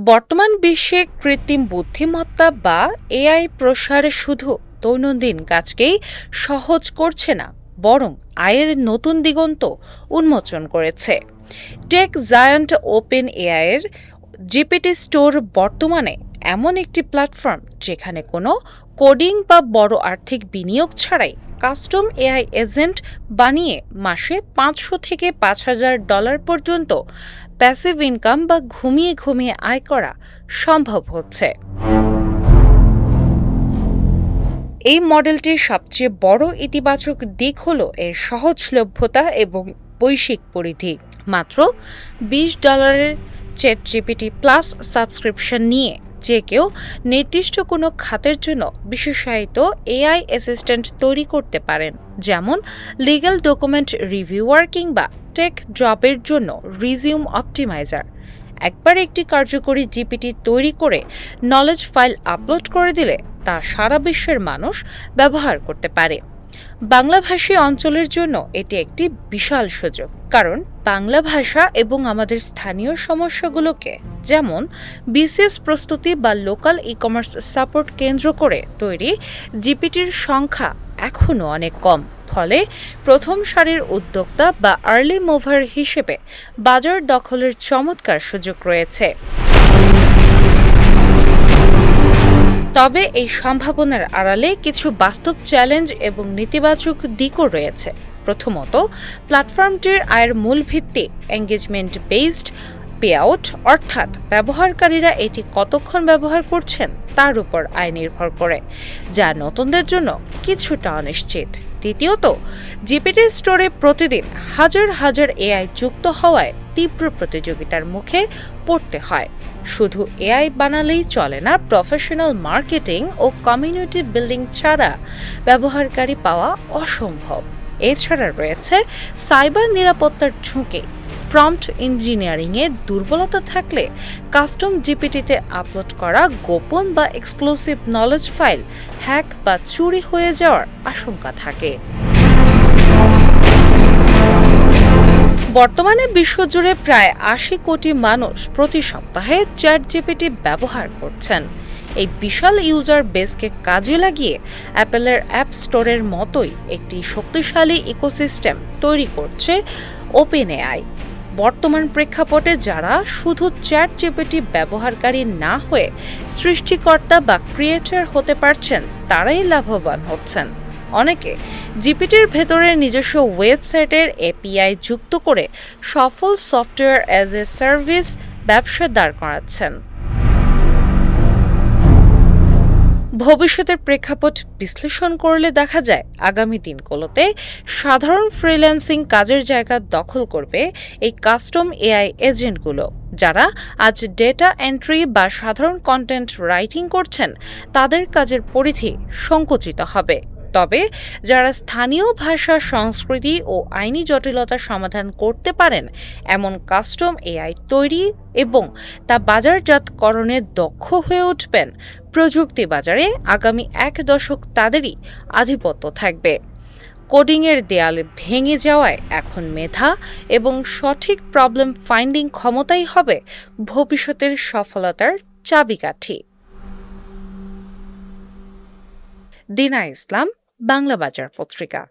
বর্তমান বিশ্বে কৃত্রিম বুদ্ধিমত্তা বা এআই প্রসার শুধু দৈনন্দিন কাজকেই সহজ করছে না, বরং আয়ের নতুন দিগন্ত উন্মোচন করেছে। টেক জায়ান্ট ওপেন এআইয়ের জিপিটি স্টোর বর্তমানে এমন একটি প্ল্যাটফর্ম যেখানে কোনো কোডিং বা বড় আর্থিক বিনিয়োগ ছাড়াই কাস্টম এআই এজেন্ট বানিয়ে মাসে ৫০০ থেকে $৫,০০০ পর্যন্ত প্যাসিভ ইনকাম বা ঘুমিয়ে ঘুমিয়ে আয় করা সম্ভব হচ্ছে। এই মডেলটির সবচেয়ে বড় ইতিবাচক দিক হল এর সহজলভ্যতা এবং বৈশ্বিক পরিধি। মাত্র $20 চ্যাটজিপিটি প্লাস সাবস্ক্রিপশন নিয়ে যে কেউ নির্দিষ্ট কোনো খাতের জন্য বিশেষায়িত এআই অ্যাসিস্ট্যান্ট তৈরি করতে পারেন, যেমন লিগ্যাল ডকুমেন্ট রিভিউয়ার কিংবা টেক জবের জন্য রিজিউম অপটিমাইজার। একবার একটি কার্যকরী জিপিটি তৈরি করে নলেজ ফাইল আপলোড করে দিলে তা সারা বিশ্বের মানুষ ব্যবহার করতে পারে। বাংলাভাষী অঞ্চলের জন্য এটি একটি বিশাল সুযোগ, কারণ বাংলা ভাষা এবং আমাদের স্থানীয় সমস্যাগুলোকে, যেমন বিসিএস প্রস্তুতি বা লোকাল ই কমার্স সাপোর্ট কেন্দ্র করে তৈরি জিপিটির সংখ্যা এখনও অনেক কম। ফলে প্রথম সারির উদ্যোক্তা বা আর্লি মুভার হিসেবে বাজার দখলের চমৎকার সুযোগ রয়েছে। তবে এই সম্ভাবনার আড়ালে কিছু বাস্তব চ্যালেঞ্জ এবং নেতিবাচক দিকও রয়েছে। প্রথমত, প্ল্যাটফর্মটির আয়ের মূল ভিত্তি এঙ্গেজমেন্ট বেসড পেআউট, অর্থাৎ ব্যবহারকারীরা এটি কতক্ষণ ব্যবহার করছেন তার উপর আয় নির্ভর করে, যা নতুনদের জন্য কিছুটা অনিশ্চিত। দ্বিতীয়ত, জিপিটি স্টোরে প্রতিদিন হাজার হাজার এআই যুক্ত হওয়ায় তীব্র প্রতিযোগিতার মুখে পড়তে হয়। শুধু এআই বানালেই চলে না, প্রফেশনাল মার্কেটিং ও কমিউনিটি বিল্ডিং ছাড়া ব্যবহারকারী পাওয়া অসম্ভব। এছাড়া রয়েছে সাইবার নিরাপত্তার ঝুঁকি। প্রম্পট ইঞ্জিনিয়ারিংয়ে দুর্বলতা থাকলে কাস্টম জিপিটিতে আপলোড করা গোপন বা এক্সক্লুসিভ নলেজ ফাইল হ্যাক বা চুরি হয়ে যাওয়ার আশঙ্কা থাকে। বর্তমানে বিশ্বজুড়ে প্রায় ৮০ কোটি মানুষ প্রতি সপ্তাহে চ্যাটজিপিটি ব্যবহার করছেন। এই বিশাল ইউজার বেসকে কাজে লাগিয়ে অ্যাপেলের অ্যাপ স্টোরের মতোই একটি শক্তিশালী ইকোসিস্টেম তৈরি করছে ওপেন এআই। বর্তমান প্রেক্ষাপটে যারা শুধু চ্যাটজিপিটি ব্যবহারকারী না হয়ে সৃষ্টিকর্তা বা ক্রিয়েটর হতে পারছেন, তারাই লাভবান হচ্ছেন। অনেকে জিপিটির ভেতরে নিজস্ব ওয়েবসাইটের এপিআই যুক্ত করে সফল সফটওয়্যার অ্যাজ এ সার্ভিস ব্যবসা দাঁড় করাচ্ছেন। ভবিষ্যতের প্রেক্ষাপট বিশ্লেষণ করলে দেখা যায়, আগামী দিনগুলোতে সাধারণ ফ্রিল্যান্সিং কাজের জায়গা দখল করবে এই কাস্টম এআই এজেন্টগুলো। যারা আজ ডেটা এন্ট্রি বা সাধারণ কন্টেন্ট রাইটিং করছেন, তাদের কাজের পরিধি সংকুচিত হবে। তবে যারা স্থানীয় ভাষা, সংস্কৃতি ও আইনি জটিলতার সমাধান করতে পারেন এমন কাস্টম এআই তৈরি এবং তা বাজারজাতকরণে দক্ষ হয়ে উঠবেন, প্রযুক্তি বাজারে আগামী ১ দশক তাদেরই আধিপত্য থাকবে। কোডিংয়ের দেয়াল ভেঙে যাওয়ায় এখন মেধা এবং সঠিক প্রবলেম ফাইন্ডিং ক্ষমতাই হবে ভবিষ্যতের সফলতার চাবিকাঠি। দিনা ইসলাম, বাংলা বাজার পত্রিকা।